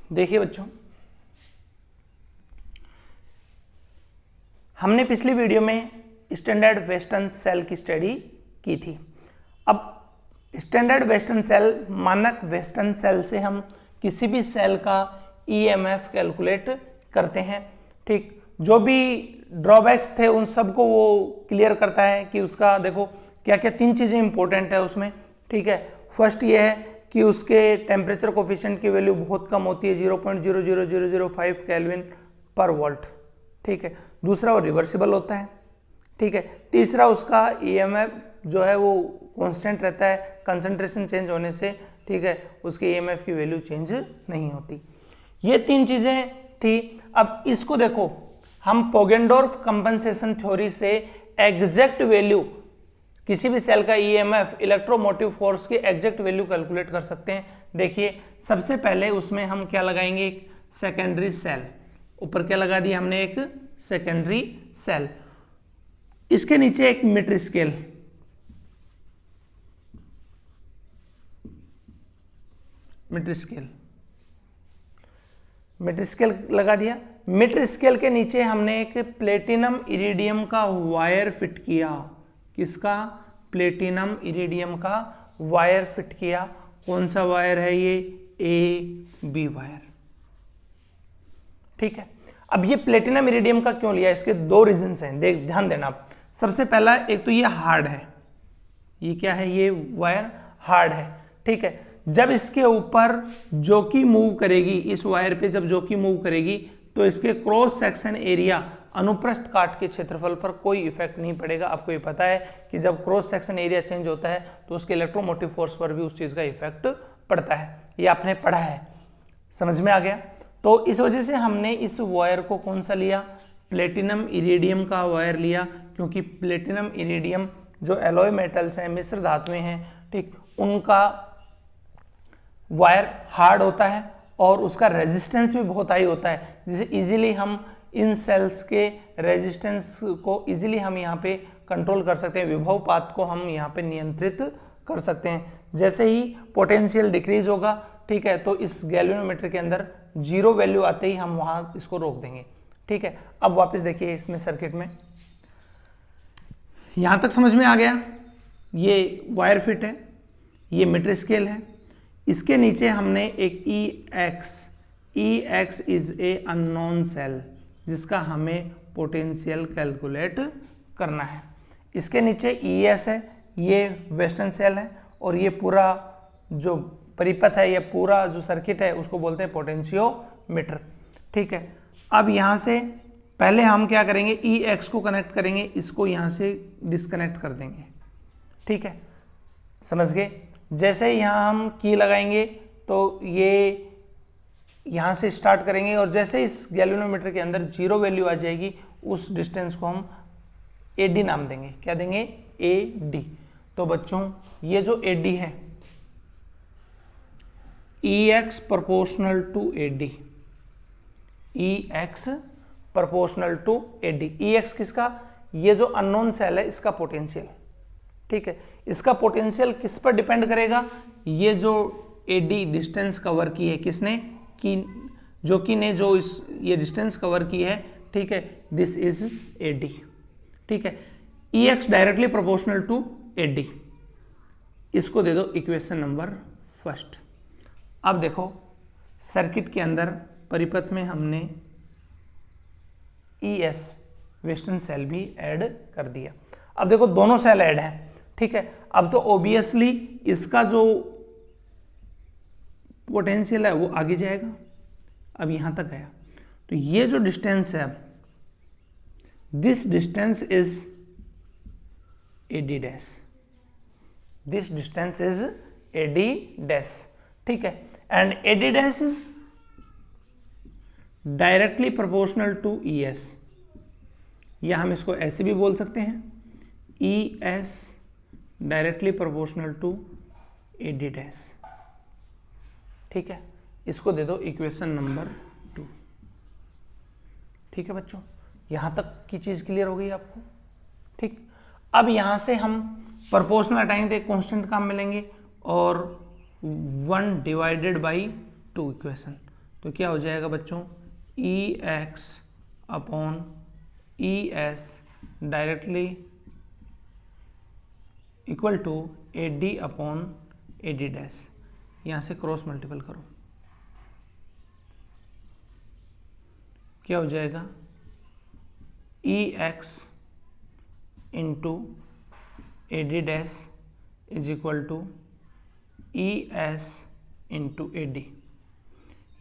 देखिए बच्चों, हमने पिछली वीडियो में स्टैंडर्ड वेस्टर्न सेल की स्टडी की थी। अब स्टैंडर्ड वेस्टर्न सेल, मानक वेस्टर्न सेल से हम किसी भी सेल का ईएमएफ कैलकुलेट करते हैं। ठीक, जो भी ड्रॉबैक्स थे उन सबको वो क्लियर करता है कि उसका देखो क्या क्या 3 चीज़ें इंपॉर्टेंट है उसमें। ठीक है, फर्स्ट ये है कि उसके टेम्परेचर कोफिशिएंट की वैल्यू बहुत कम होती है, 0.00005 केल्विन पर वोल्ट। ठीक है, दूसरा वो रिवर्सिबल होता है। ठीक है, तीसरा उसका ईएमएफ जो है वो कांस्टेंट रहता है, कंसंट्रेशन चेंज होने से ठीक है उसके ईएमएफ की वैल्यू चेंज नहीं होती। ये 3 चीजें थी। अब इसको देखो, हम पोगेंडोर्फ कंपनसेशन थ्योरी से एग्जैक्ट वैल्यू किसी भी सेल का ईएमएफ, इलेक्ट्रोमोटिव फोर्स की एग्जैक्ट वैल्यू कैलकुलेट कर सकते हैं। देखिए, सबसे पहले उसमें हम क्या लगाएंगे, एक सेकेंडरी सेल। ऊपर क्या लगा दिया हमने, एक सेकेंडरी सेल। इसके नीचे एक मीटर स्केल, मीटर स्केल लगा दिया। मीटर स्केल के नीचे हमने एक प्लेटिनम इरिडियम का वायर फिट किया। किसका? प्लेटिनम इरिडियम का वायर फिट किया। कौन सा वायर है ये? A B wire. ठीक है, अब ये प्लेटिनम इरिडियम का क्यों लिया, इसके 2 रीजंस हैं, देख ध्यान देना आप। सबसे पहला, एक तो ये हार्ड है, ये क्या है, ये वायर हार्ड है। ठीक है, जब इसके ऊपर जोकी मूव करेगी, इस वायर पे जब जोकी मूव करेगी तो इसके क्रॉस सेक्शन एरिया, अनुप्रस्थ काट के क्षेत्रफल पर कोई इफेक्ट नहीं पड़ेगा। आपको ये पता है कि जब क्रॉस सेक्शन एरिया चेंज होता है तो उसके इलेक्ट्रोमोटिव फोर्स पर भी उस चीज का इफेक्ट पड़ता है, ये आपने पढ़ा है, समझ में आ गया। तो इस वजह से हमने इस वायर को कौन सा लिया, प्लेटिनम इरिडियम का वायर लिया, क्योंकि प्लेटिनम इरिडियम जो एलॉय मेटल्स हैं, मिश्र धातुएं हैं, ठीक, उनका वायर हार्ड होता है और उसका रेजिस्टेंस भी बहुत हाई होता है, जिसे इजीली हम इन सेल्स के रेजिस्टेंस को इजीली हम यहाँ पे कंट्रोल कर सकते हैं, विभव पात को हम यहाँ पे नियंत्रित कर सकते हैं। जैसे ही पोटेंशियल डिक्रीज होगा, ठीक है, तो इस गैल्वेनोमीटर के अंदर 0 वैल्यू आते ही हम वहाँ इसको रोक देंगे। ठीक है, अब वापस देखिए इसमें सर्किट में, यहाँ तक समझ में आ गया। ये वायर फिट है, ये मीटर स्केल है, इसके नीचे हमने एक EX is a unknown cell जिसका हमें पोटेंशियल कैलकुलेट करना है। इसके नीचे ES है, ये वेस्टर्न सेल है, और ये पूरा जो परिपथ है, ये पूरा जो सर्किट है उसको बोलते हैं पोटेंशियोमीटर। ठीक है, अब यहाँ से पहले हम क्या करेंगे, EX को कनेक्ट करेंगे, इसको यहाँ से डिस्कनेक्ट कर देंगे। ठीक है, समझ गए। जैसे ही यहाँ हम की लगाएंगे तो ये यहाँ से स्टार्ट करेंगे, और जैसे इस गैल्वेनोमीटर के अंदर 0 वैल्यू आ जाएगी, उस डिस्टेंस को हम AD नाम देंगे। क्या देंगे? AD। तो बच्चों ये जो AD है, EX proportional to AD, EX proportional to AD। EX किसका? ये जो अननोन सेल है इसका पोटेंशियल। ठीक है, इसका पोटेंशियल किस पर डिपेंड करेगा? ये जो AD डिस्टेंस कवर की है, किसने? की, जो कि ने जो ये डिस्टेंस कवर की है। ठीक है, दिस इज AD। ठीक है, EX directly proportional to AD, इसको दे दो इक्वेशन नंबर फर्स्ट। अब देखो सर्किट के अंदर परिपथ में हमने ES वेस्टर्न सेल भी ऐड कर दिया। अब देखो दोनों सेल ऐड है। ठीक है, अब तो ऑब्वियसली इसका जो पोटेंशियल है वो आगे जाएगा। अब यहां तक गया तो ये जो डिस्टेंस है, this distance is AD dash, this distance is AD dash. ठीक है, and AD dash is directly proportional to ES, या हम इसको ऐसे भी बोल सकते हैं, ES directly proportional to AD dash. ठीक है, इसको दे दो इक्वेशन नंबर 2। ठीक है बच्चों, यहां तक की चीज क्लियर हो गई आपको। ठीक, अब यहां से हम प्रोपोर्शनल हटाएंगे, एक कांस्टेंट काम मिलेंगे, और 1/2 इक्वेशन, तो क्या हो जाएगा बच्चों, E X upon E S directly equal to A D upon A D dash. यहाँ से क्रॉस मल्टीपल करो, क्या हो जाएगा, E X into A D dash is equal to E S into A D.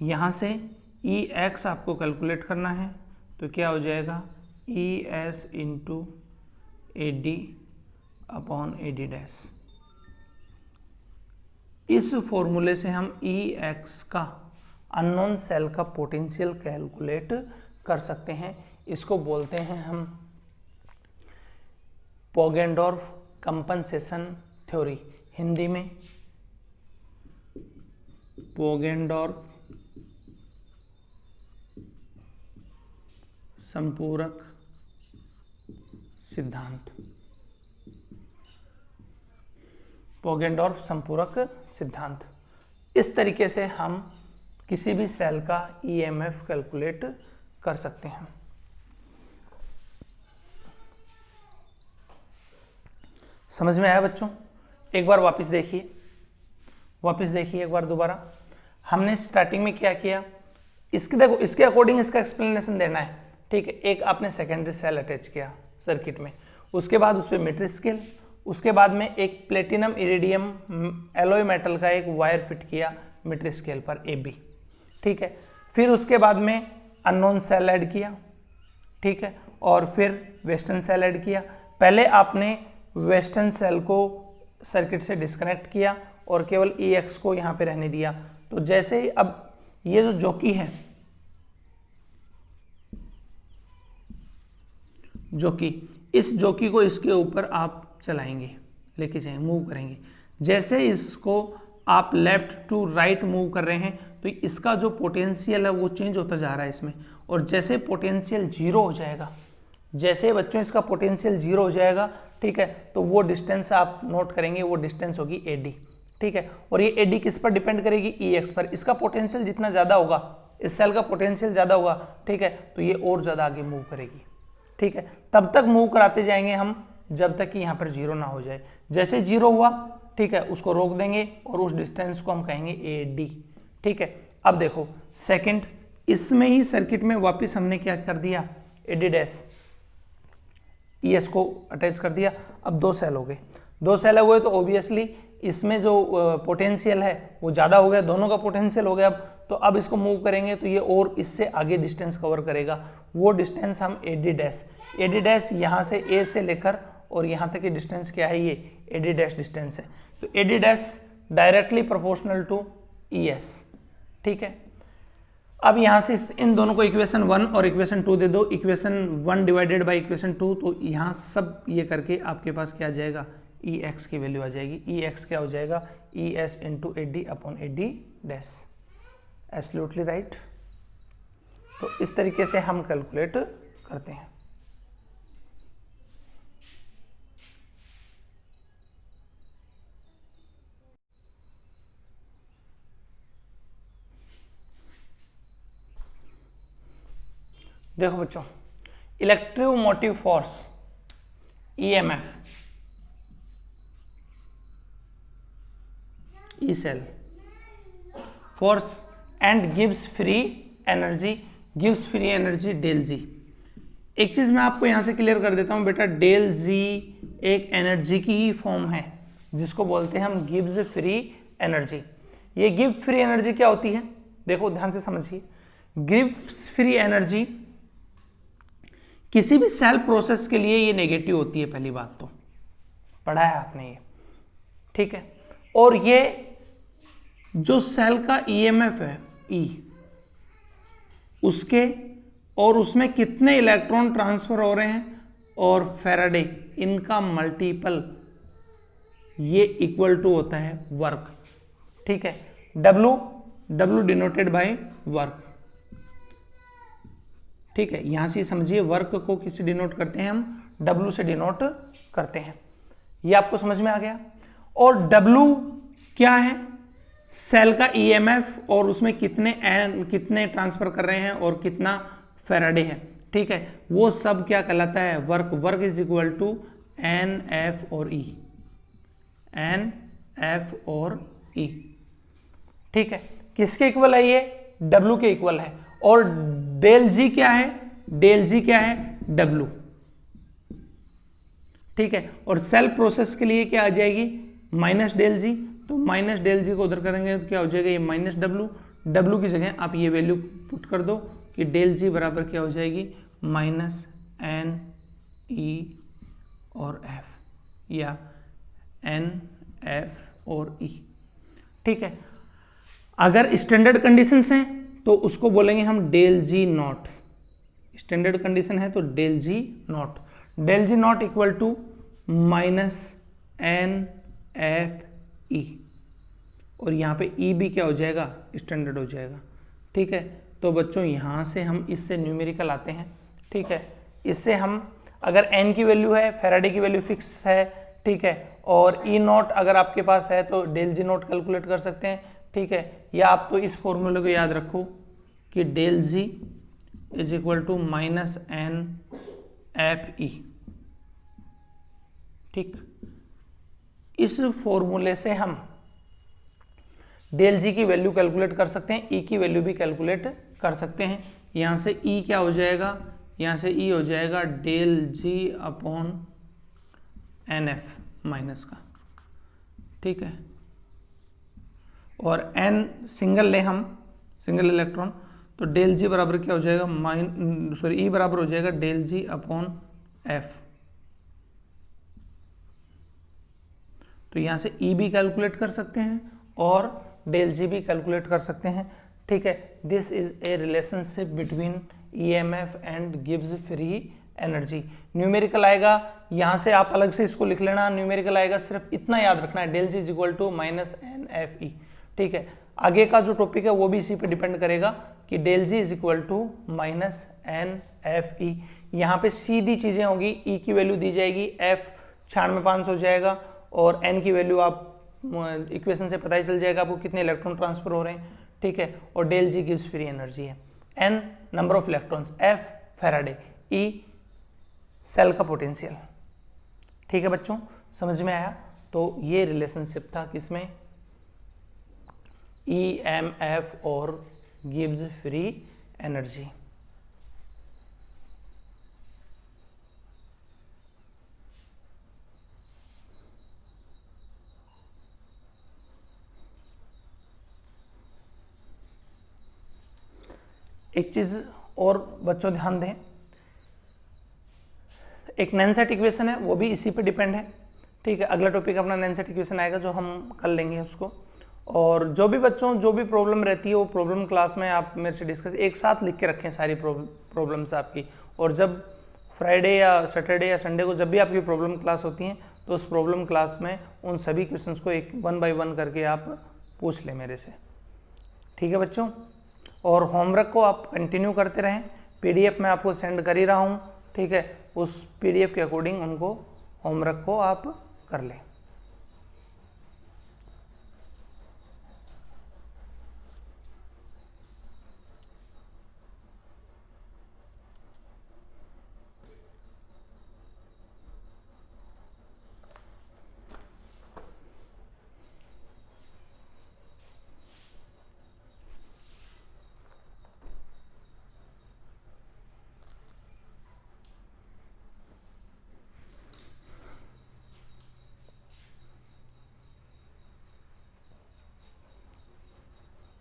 यहाँ से ई एक्स आपको calculate करना है, तो क्या हो जाएगा, ई S into A D upon A D dash. इस फॉर्मूले से हम ई एक्स का अननोन सेल का पोटेंशियल कैलकुलेट कर सकते हैं। इसको बोलते हैं हम पोगेंडोर्फ कंपनसेशन थ्योरी, हिंदी में पोगेंडोर्फ संपूरक सिद्धांत। पोगेंडोर्फ संपूरक सिद्धांत। इस तरीके से हम किसी भी सेल का ईएमएफ कैलकुलेट कर सकते हैं। समझ में आया बच्चों? एक बार वापस देखिए एक बार दोबारा। हमने स्टार्टिंग में क्या किया, इसके देखो, इसके अकॉर्डिंग इसका एक्सप्लेनेशन देना है, ठीक है। एक आपने सेकेंडरी सेल अटैच किया सर्किट में, उसके बाद उस पर मीटर स्केल, उसके बाद में एक प्लेटिनम इरिडियम एलॉय मेटल का एक वायर फिट किया मीटर स्केल पर AB, ठीक है। फिर उसके बाद में अननोन सेल ऐड किया, ठीक है, और फिर वेस्टर्न सेल ऐड किया। पहले आपने वेस्टर्न सेल को सर्किट से डिस्कनेक्ट किया और केवल EX को यहाँ पे रहने दिया। तो जैसे ही अब ये जो जॉकी है, इस जॉकी को इसके ऊपर आप चलाएंगे, लेके जाएंगे, मूव करेंगे। जैसे इसको आप लेफ्ट टू राइट मूव कर रहे हैं तो इसका जो पोटेंशियल है वो चेंज होता जा रहा है इसमें। और जैसे पोटेंशियल जीरो हो जाएगा, जैसे बच्चों इसका पोटेंशियल जीरो हो जाएगा, ठीक है, तो वो डिस्टेंस आप नोट करेंगे, वो डिस्टेंस होगी AD, ठीक है। और ये AD किस पर डिपेंड करेगी, EX पर। इसका पोटेंशियल जितना ज़्यादा होगा, इस सेल का पोटेंशियल ज़्यादा होगा, ठीक है, तो ये और ज़्यादा आगे मूव करेगी, ठीक है। तब तक मूव कराते जाएंगे हम जब तक कि यहाँ पर जीरो ना हो जाए। जैसे जीरो हुआ, ठीक है, उसको रोक देंगे और उस डिस्टेंस को हम कहेंगे AD, ठीक है। अब देखो सेकंड, इसमें ही सर्किट में वापस हमने क्या कर दिया, AD डैश ES को अटैच कर दिया। अब दो सेल हो गए, तो ऑब्वियसली इसमें जो पोटेंशियल है वो ज़्यादा हो गया, दोनों का पोटेंशियल हो गया। अब इसको मूव करेंगे तो ये और इससे आगे डिस्टेंस कवर करेगा। वो डिस्टेंस हम AD डैश यहाँ से A से लेकर और यहाँ तक की डिस्टेंस क्या है, ये AD डैश डिस्टेंस है। तो AD dash directly proportional to ES, ठीक है। अब यहाँ से इन दोनों को इक्वेशन 1 और इक्वेशन 2 दे दो, इक्वेशन 1 डिवाइडेड बाई इक्वेशन 2, तो यहाँ सब ये करके आपके पास क्या आ जाएगा, EX की वैल्यू आ जाएगी। EX क्या हो जाएगा, ES into AD upon AD dash. Absolutely right. तो इस तरीके से हम कैलकुलेट करते हैं। देखो बच्चों, electromotive force EMF, E cell force and gives free energy del G. एक चीज मैं आपको यहां से क्लियर कर देता हूं बेटा, डेल जी एक एनर्जी की ही फॉर्म है जिसको बोलते हैं हम गिव्स फ्री एनर्जी। ये गिव फ्री एनर्जी क्या होती है, देखो ध्यान से समझिए। गिव्स फ्री एनर्जी किसी भी सेल प्रोसेस के लिए ये नेगेटिव होती है, पहली बात तो पढ़ा है आपने ये, ठीक है। और ये जो सेल का EMF है E, उसके और उसमें कितने इलेक्ट्रॉन ट्रांसफर हो रहे हैं और फैराडे, इनका मल्टीपल, ये इक्वल टू होता है वर्क, ठीक है। W डिनोटेड बाय वर्क, ठीक है। यहां से समझिए वर्क को किससे डिनोट करते हैं हम, W से डिनोट करते हैं। ये आपको समझ में आ गया। और W क्या है, सेल का ईएमएफ और उसमें कितने ट्रांसफर कर रहे हैं और कितना फैराडे है, ठीक है, वो सब क्या कहलाता है, work is equal to n F और ई, एन एफ और ई, ठीक है। किसके इक्वल है ये, डब्ल्यू के इक्वल है। और डेल जी क्या है, डेल जी क्या है, डब्ल्यू, ठीक है। और सेल प्रोसेस के लिए क्या आ जाएगी, माइनस डेल जी, तो माइनस डेल जी को उधर करेंगे तो क्या हो जाएगा, ये माइनस डब्ल्यू, डब्ल्यू की जगह आप ये वैल्यू पुट कर दो कि डेल जी बराबर क्या हो जाएगी, माइनस एन ई और एफ या एन एफ और ई, ठीक है। अगर स्टैंडर्ड कंडीशंस हैं तो उसको बोलेंगे हम del G naught, standard condition है तो del G naught, del G naught equal to minus n F E, और यहाँ पे ई भी क्या हो जाएगा, स्टैंडर्ड हो जाएगा, ठीक है। तो बच्चों यहाँ से हम इससे न्यूमेरिकल आते हैं, ठीक है। इससे हम अगर एन की वैल्यू है, फैराडे की वैल्यू फिक्स है, ठीक है, और ई नॉट अगर आपके पास है तो डेल जी नॉट कैलकुलेट कर सकते हैं, ठीक है। या आप तो इस फॉर्मूले को याद रखो कि del G is equal to minus n F E, ठीक। इस फॉर्मूले से हम डेल जी की वैल्यू कैलकुलेट कर सकते हैं, ई की वैल्यू भी कैलकुलेट कर सकते हैं। यहाँ से ई क्या हो जाएगा, यहाँ से ई हो जाएगा डेल जी अपॉन एन एफ माइनस का, ठीक है। और एन सिंगल ले हम, सिंगल इलेक्ट्रॉन, तो डेल जी बराबर क्या हो जाएगा, ई बराबर हो जाएगा डेल जी अपॉन एफ। तो यहाँ से ई भी कैलकुलेट कर सकते हैं और डेल जी भी कैलकुलेट कर सकते हैं, ठीक है। This is a relationship between EMF and gives free energy. Numerical आएगा, यहाँ से आप अलग से इसको लिख लेना, न्यूमेरिकल आएगा, सिर्फ इतना याद रखना है, del G is equal to minus n F E, ठीक है। आगे का जो टॉपिक है वो भी इसी पे डिपेंड करेगा कि del G is equal to minus n F E. यहाँ पे सीधी चीजें होगी, ई की वैल्यू दी जाएगी, एफ 96,500 हो जाएगा, और एन की वैल्यू आप इक्वेशन से पता ही चल जाएगा आपको कितने इलेक्ट्रॉन ट्रांसफर हो रहे हैं, ठीक है। और del G gives free energy है, n number of electrons, F Faraday, E cell का पोटेंशियल, ठीक है बच्चों, समझ में आया। तो ये रिलेशनशिप था किसमें, ई एम एफ और गिव्स फ्री एनर्जी। एक चीज और बच्चों ध्यान दें, एक नैनसेट इक्वेशन है वो भी इसी पे डिपेंड है, ठीक है। अगला टॉपिक अपना नैनसेट इक्वेशन आएगा जो हम कर लेंगे उसको। और जो भी बच्चों जो भी प्रॉब्लम रहती है वो प्रॉब्लम क्लास में आप मेरे से डिस्कस एक साथ लिख के रखें सारी प्रॉब्लम्स आपकी, और जब फ्राइडे या सैटरडे या संडे को जब भी आपकी प्रॉब्लम क्लास होती हैं तो उस प्रॉब्लम क्लास में उन सभी क्वेश्चंस को एक 1 बाय 1 करके आप पूछ लें मेरे से, ठीक है बच्चों। और होमवर्क को आप कंटिन्यू करते रहें, पीडीएफ मैं आपको सेंड कर ही रहा हूँ, ठीक है। उस पीडीएफ के अकॉर्डिंग उनको होमवर्क को आप कर लें।